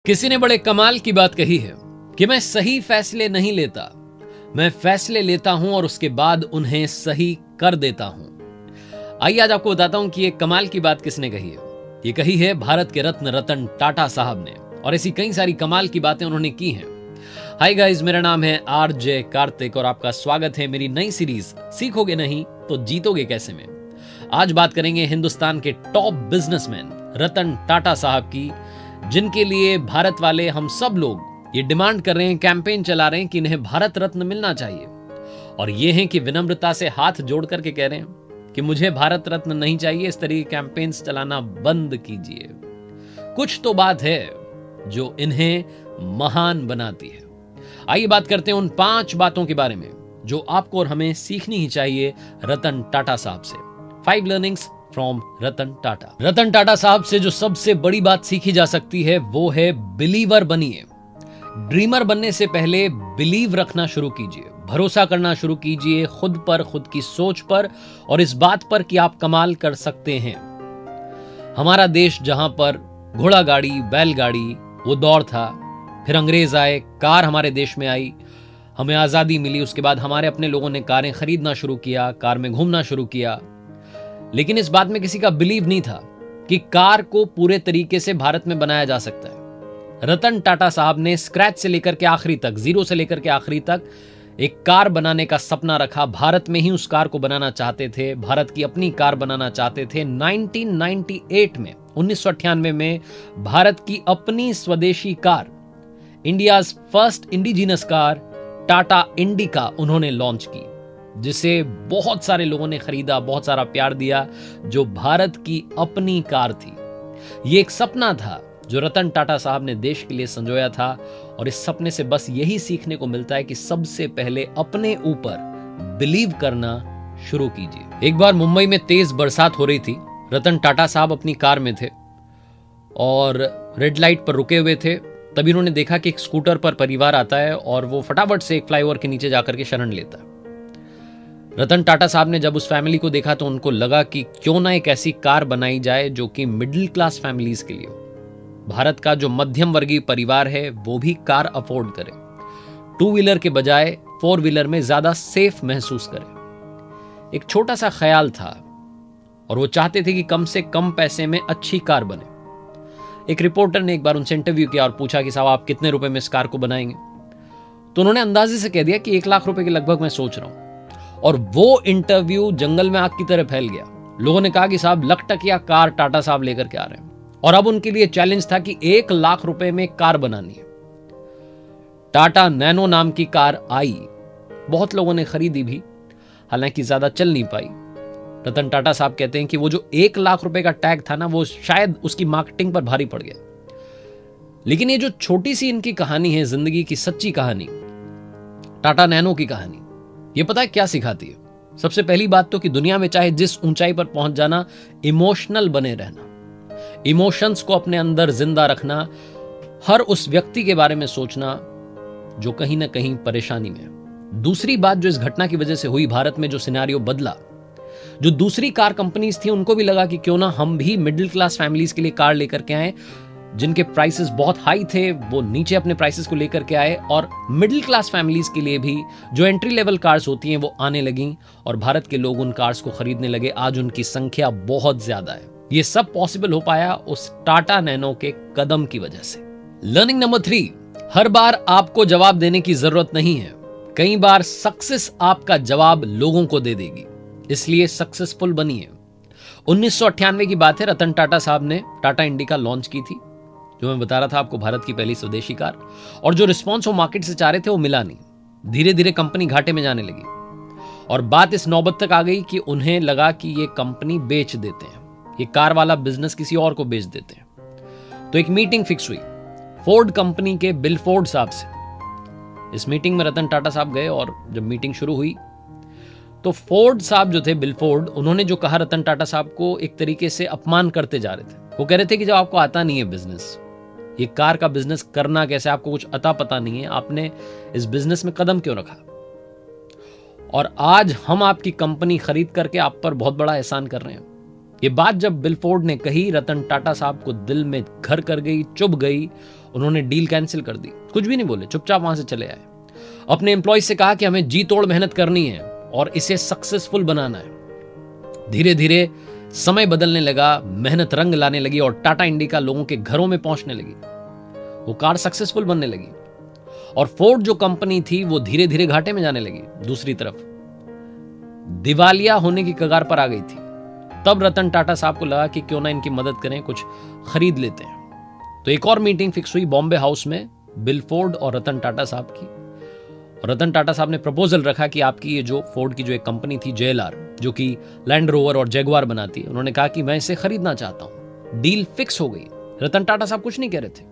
किसी ने बड़े कमाल की बात कही है कि मैं सही फैसले नहीं लेता, मैं फैसले लेता हूं और उसके बाद उन्हें सही कर देता हूं। आइए आज आपको बताता हूं कि ये कमाल की बात किसने कही है। ये कही है भारत के रत्न रतन टाटा साहब ने, और ऐसी कई सारी कमाल की बातें उन्होंने की हैं। हाय गाइस, मेरा नाम है आरजे कार्तिक और आपका स्वागत है मेरी नई सीरीज सीखोगे नहीं तो जीतोगे कैसे में। आज बात करेंगे हिंदुस्तान के टॉप बिजनेसमैन रतन टाटा साहब की, जिनके लिए भारत वाले हम सब लोग ये डिमांड कर रहे हैं, कैंपेन चला रहे हैं कि इन्हें भारत रत्न मिलना चाहिए। और ये हैं कि विनम्रता से हाथ जोड़ करके कह रहे हैं कि मुझे भारत रत्न नहीं चाहिए। इस तरह के कैंपेन्स चलाना बंद कीजिए। कुछ तो बात है जो इन्हें महान बनाती है। आइए बात करते हैं उन 5 बातों के बारे में जो आपको और हमें सीखनी ही चाहिए रतन टाटा साहब से। 5 लर्निंग्स फ्रॉम रतन टाटा। रतन टाटा साहब से जो सबसे बड़ी बात सीखी जा सकती है वो है बिलीवर बनिए। ड्रीमर बनने से पहले बिलीव रखना शुरू कीजिए, भरोसा करना शुरू कीजिए खुद पर, खुद की सोच पर और इस बात पर कि आप कमाल कर सकते हैं। हमारा देश जहां पर घोड़ा गाड़ी, बैलगाड़ी वो दौर था, फिर अंग्रेज आए, कार हमारे देश में आई, हमें आजादी मिली, उसके बाद हमारे अपने लोगों ने कारें खरीदना शुरू किया, कार में घूमना शुरू किया। लेकिन इस बात में किसी का बिलीव नहीं था कि कार को पूरे तरीके से भारत में बनाया जा सकता है। रतन टाटा साहब ने स्क्रैच से लेकर के आखिरी तक, जीरो से लेकर के आखिरी तक एक कार बनाने का सपना रखा। भारत में ही उस कार को बनाना चाहते थे, भारत की अपनी कार बनाना चाहते थे। 1998 में, 1998 में भारत की अपनी स्वदेशी car, India's first indigenous car Tata indica उन्होंने लॉन्च की, जिसे बहुत सारे लोगों ने खरीदा, बहुत सारा प्यार दिया, जो भारत की अपनी कार थी। ये एक सपना था जो रतन टाटा साहब ने देश के लिए संजोया था, और इस सपने से बस यही सीखने को मिलता है कि सबसे पहले अपने ऊपर बिलीव करना शुरू कीजिए। एक बार मुंबई में तेज बरसात हो रही थी। रतन टाटा साहब अपनी कार में थे और रेड लाइट पर रुके हुए थे। तभी उन्होंने देखा कि एक स्कूटर पर परिवार आता है और वो फटाफट से एक फ्लाईओवर के नीचे जाकर के शरण लेता है। रतन टाटा साहब ने जब उस फैमिली को देखा तो उनको लगा कि क्यों ना एक ऐसी कार बनाई जाए जो कि मिडिल क्लास फैमिलीज के लिए हो। भारत का जो मध्यम वर्गीय परिवार है वो भी कार अफोर्ड करे, 2 व्हीलर के बजाय 4 व्हीलर में ज्यादा सेफ महसूस करे। एक छोटा सा ख्याल था और वो चाहते थे कि कम से कम पैसे में अच्छी कार बने। एक रिपोर्टर ने एक बार उनसे इंटरव्यू किया और पूछा कि साहब आप कितने रुपए में इस कार को बनाएंगे। तो उन्होंने अंदाजे से कह दिया कि 1 लाख रुपए के लगभग मैं सोच रहा हूं। और वो इंटरव्यू जंगल में आग की तरह फैल गया। लोगों ने कहा कि साहब लखटकिया कार टाटा साहब लेकर के आ रहे हैं, और अब उनके लिए चैलेंज था कि 1 लाख रुपए में कार बनानी है। टाटा नैनो नाम की कार आई, बहुत लोगों ने खरीदी भी, हालांकि ज्यादा चल नहीं पाई। रतन टाटा साहब कहते हैं कि वो जो 1 लाख रुपए का टैग था ना, वो शायद उसकी मार्केटिंग पर भारी पड़ गया। लेकिन ये जो छोटी सी इनकी कहानी है, जिंदगी की सच्ची कहानी, टाटा नैनो की कहानी, ये पता है क्या सिखाती है? सबसे पहली बात तो कि दुनिया में चाहे जिस ऊंचाई पर पहुंच जाना, इमोशनल बने रहना, इमोशंस को अपने अंदर जिंदा रखना, हर उस व्यक्ति के बारे में सोचना जो कहीं ना कहीं परेशानी में है। दूसरी बात जो इस घटना की वजह से हुई, भारत में जो सिनेरियो बदला, जो दूसरी कार कंपनीज थी उनको भी लगा कि क्यों ना हम भी मिडिल क्लास फैमिलीज के लिए कार लेकर के आए। जिनके प्राइसेस बहुत हाई थे वो नीचे अपने प्राइसेस को लेकर के आए, और मिडिल क्लास फैमिलीज के लिए भी जो एंट्री लेवल कार्स होती हैं वो आने लगी, और भारत के लोग उन कार्स को खरीदने लगे। आज उनकी संख्या बहुत ज्यादा है। ये सब पॉसिबल हो पाया उस टाटा नैनो के कदम की वजह से। लर्निंग नंबर 3, हर बार आपको जवाब देने की जरूरत नहीं है। कई बार सक्सेस आपका जवाब लोगों को दे देगी, इसलिए सक्सेसफुल बनिए। 1998 की बात है, रतन टाटा साहब ने टाटा इंडिका लॉन्च की थी, जो मैं बता रहा था आपको, भारत की पहली स्वदेशी कार। और जो रिस्पॉन्स वो मार्केट से चाह रहे थे वो मिला नहीं। धीरे धीरे कंपनी घाटे में जाने लगी, और बात इस नौबत तक आ गई कि उन्हें लगा कि ये कंपनी बेच देते हैं, ये कार वाला बिजनेस किसी और को बेच देते हैं। तो एक मीटिंग फिक्स हुई फोर्ड कंपनी के बिल फोर्ड साहब से। इस मीटिंग में रतन टाटा साहब गए, और जब मीटिंग शुरू हुई तो फोर्ड साहब जो थे, बिल फोर्ड, उन्होंने जो कहा रतन टाटा साहब को एक तरीके से अपमान करते जा रहे थे। वो कह रहे थे कि जब आपको आता नहीं है बिजनेस, ये कार का बिजनेस करना कैसे, आपको कुछ अता पता नहीं है, आपने इस बिजनेस में कदम क्यों रखा, और आज हम आपकी कंपनी खरीद करके आप पर बहुत बड़ा एहसान कर रहे हैं। ये बात जब बिल फोर्ड ने कही, रतन टाटा साहब को दिल में घर कर गई, चुभ गई। उन्होंने डील कैंसिल कर दी, कुछ भी नहीं बोले, चुपचाप वहां से चले आए। अपने एम्प्लॉय से कहा कि हमें जी तोड़ मेहनत करनी है और इसे सक्सेसफुल बनाना है। धीरे धीरे समय बदलने लगा, मेहनत रंग लाने लगी और टाटा इंडिका लोगों के घरों में पहुंचने लगी। वो कार सक्सेसफुल बनने लगी और फोर्ड जो कंपनी थी वो धीरे धीरे घाटे में जाने लगी। दूसरी तरफ दिवालिया होने की कगार पर आ गई थी। तब रतन टाटा साहब को लगा कि क्यों ना इनकी मदद करें, कुछ खरीद लेते हैं। तो एक और मीटिंग फिक्स हुई बॉम्बे हाउस में, बिल फोर्ड और रतन टाटा साहब की। और रतन टाटा साहब ने प्रपोजल रखा कि आपकी ये जो फोर्ड की जो एक कंपनी थी JLR, जो कि लैंड रोवर और जैगुआर बनाती है, उन्होंने कहा कि मैं इसे खरीदना चाहता हूं। डील फिक्स हो गई। रतन टाटा साहब कुछ नहीं कह रहे थे।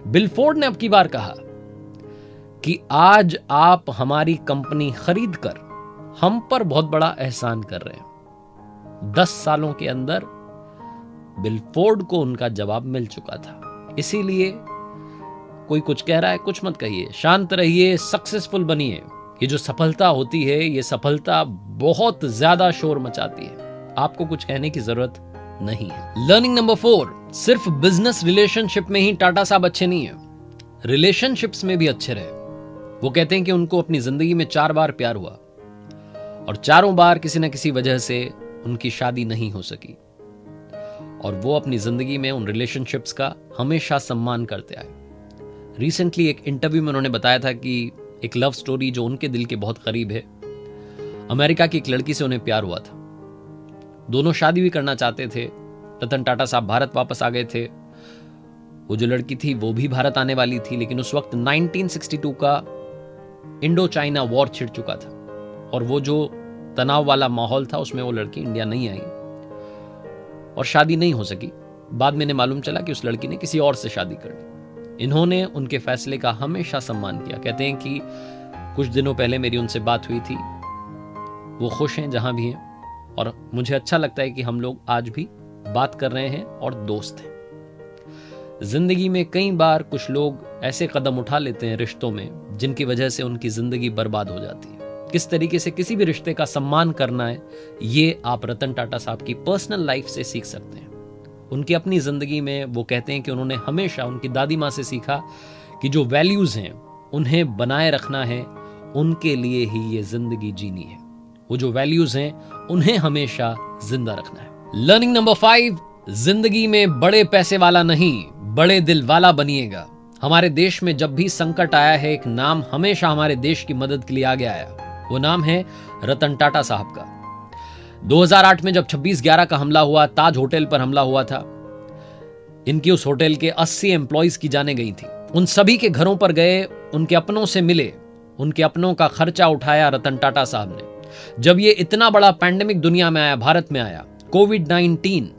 बिल फोर्ड ने अब की बार कहा कि आज आप हमारी कंपनी खरीद कर हम पर बहुत बड़ा एहसान कर रहे हैं। 10 सालों के अंदर बिल फोर्ड को उनका जवाब मिल चुका था। इसीलिए कोई कुछ कह रहा है, कुछ मत कहिए, शांत रहिए, सक्सेसफुल बनिए। ये जो सफलता होती है, ये सफलता बहुत ज्यादा शोर मचाती है। आपको कुछ कहने की जरूरत नहीं है। लर्निंग नंबर 4, सिर्फ बिजनेस रिलेशनशिप में ही टाटा साहब अच्छे नहीं है, रिलेशनशिप्स में भी अच्छे रहे। वो कहते हैं कि उनको अपनी जिंदगी में 4 बार प्यार हुआ और चारों बार किसी न किसी वजह से उनकी शादी नहीं हो सकी। और वो अपनी जिंदगी में उन रिलेशनशिप्स का हमेशा सम्मान करते आए। रिसेंटली एक इंटरव्यू में उन्होंने बताया था कि एक लव स्टोरी जो उनके दिल के बहुत करीब है, अमेरिका की एक लड़की से उन्हें प्यार हुआ था। दोनों शादी भी करना चाहते थे। रतन टाटा साहब भारत वापस आ गए थे। वो जो लड़की थी वो भी भारत आने वाली थी, लेकिन उस वक्त 1962 का इंडो चाइना वॉर छिड़ चुका था और वो जो तनाव वाला माहौल था उसमें वो लड़की इंडिया नहीं आई और शादी नहीं हो सकी। बाद में इन्हें मालूम चला कि उस लड़की ने किसी और से शादी कर ली। इन्होंने उनके फैसले का हमेशा सम्मान किया। कहते हैं कि कुछ दिनों पहले मेरी उनसे बात हुई थी, वो खुश हैं जहां भी हैं और मुझे अच्छा लगता है कि हम लोग आज भी बात कर रहे हैं और दोस्त हैं। जिंदगी में कई बार कुछ लोग ऐसे कदम उठा लेते हैं रिश्तों में जिनकी वजह से उनकी जिंदगी बर्बाद हो जाती है। किस तरीके से किसी भी रिश्ते का सम्मान करना है, ये आप रतन टाटा साहब की पर्सनल लाइफ से सीख सकते हैं। उनकी अपनी जिंदगी में वो कहते हैं कि उन्होंने हमेशा उनकी दादी माँ से सीखा कि जो वैल्यूज हैं उन्हें बनाए रखना है, उनके लिए ही ये जिंदगी जीनी है। वो जो वैल्यूज हैं उन्हें हमेशा जिंदा रखना है। लर्निंग नंबर 5, जिंदगी में बड़े पैसे वाला नहीं, बड़े दिल वाला बनिएगा। हमारे देश में जब भी संकट आया है, एक नाम हमेशा हमारे देश की मदद के लिए आगे आया। वो नाम है रतन टाटा साहब का। 2008 में जब 26/11 का हमला हुआ, ताज होटल पर हमला हुआ था, इनकी उस होटल के 80 एम्प्लॉइज की जाने गई थी। उन सभी के घरों पर गए, उनके अपनों से मिले, उनके अपनों का खर्चा उठाया रतन टाटा साहब ने। जब ये इतना बड़ा पैंडेमिक दुनिया में आया, भारत में आया, कोविड-19,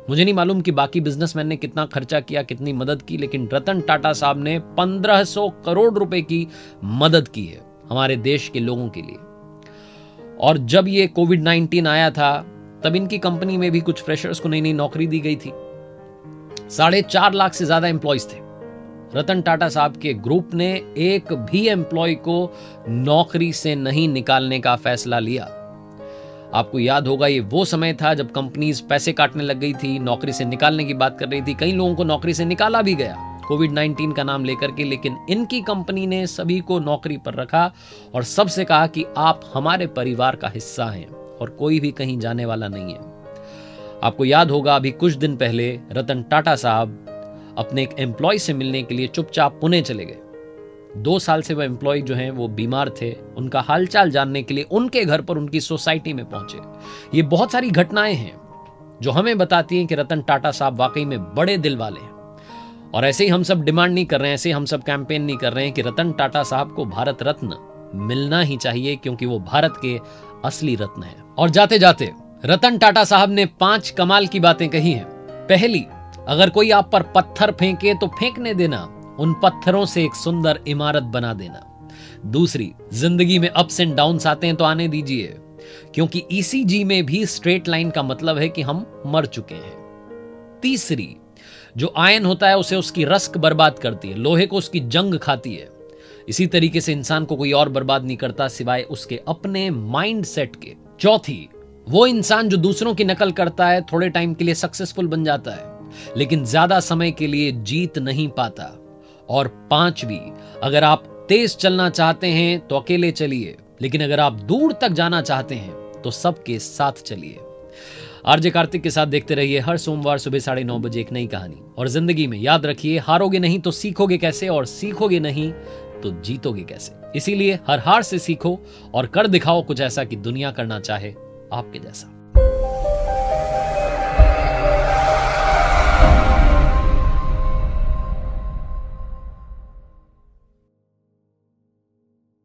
मुझे नहीं मालूम कि बाकी बिजनेसमैन ने कितना खर्चा किया, कितनी मदद की, लेकिन रतन टाटा साहब ने 1500 करोड़ रुपए की मदद की है हमारे देश के लोगों के लिए। और जब ये कोविड-19 आया था, तब इनकी कंपनी में भी कुछ फ्रेशर्स को नई नई नौकरी दी गई थी। 4.5 लाख से ज्यादा एम्प्लॉइज थे। रतन टाटा साहब के ग्रुप ने एक भी एम्प्लॉय को नौकरी से नहीं निकालने का फैसला लिया। आपको याद होगा, ये वो समय था जब कंपनीज पैसे काटने लग गई थी, नौकरी से निकालने की बात कर रही थी। कई लोगों को नौकरी से निकाला भी गया कोविड-19 का नाम लेकर के, लेकिन इनकी कंपनी ने सभी को नौकरी पर रखा और सबसे कहा कि आप हमारे परिवार का हिस्सा हैं और कोई भी कहीं जाने वाला नहीं है। आपको याद होगा, अभी कुछ दिन पहले रतन टाटा साहब अपने एक एम्प्लॉय से मिलने के लिए चुपचाप पुणे चले गए। 2 साल से वो एम्प्लॉय जो हैं वो बीमार थे, उनका हालचाल जानने के लिए उनके घर पर, उनकी सोसाइटी में पहुंचे। ये बहुत सारी घटनाएं हैं जो हमें बताती हैं कि रतन टाटा साहब वाकई में बड़े दिल वाले हैं। और ऐसे ही हम सब डिमांड नहीं कर रहे हैं, ऐसे ही हम सब कैंपेन नहीं कर रहे हैं कि रतन टाटा साहब को भारत रत्न मिलना ही चाहिए, क्योंकि वो भारत के असली रत्न है। और जाते जाते रतन टाटा साहब ने 5 कमाल की बातें कही हैं। पहली, अगर कोई आप पर पत्थर फेंके तो फेंकने देना, उन पत्थरों से एक सुंदर इमारत बना देना। दूसरी, जिंदगी में अप्स एंड डाउन्स आते हैं तो आने दीजिए, क्योंकि ECG में भी स्ट्रेट लाइन का मतलब है कि हम मर चुके हैं। तीसरी, जो आयन होता है उसे उसकी रस्क बर्बाद करती है, लोहे को उसकी जंग खाती है। इसी तरीके से इंसान को कोई और बर्बाद नहीं करता सिवाय उसके अपने माइंड सेट के। चौथी, वो इंसान जो दूसरों की नकल करता है थोड़े टाइम के लिए सक्सेसफुल बन जाता है, लेकिन ज्यादा समय के लिए जीत नहीं पाता। और पांचवी, अगर आप तेज चलना चाहते हैं तो अकेले चलिए, लेकिन अगर आप दूर तक जाना चाहते हैं तो सबके साथ चलिए। आरजे कार्तिक के साथ देखते रहिए हर सोमवार सुबह 9:30 बजे एक नई कहानी। और जिंदगी में याद रखिए, हारोगे नहीं तो सीखोगे कैसे, और सीखोगे नहीं तो जीतोगे कैसे। इसीलिए हर हार से सीखो और कर दिखाओ कुछ ऐसा कि दुनिया करना चाहे आपके जैसा।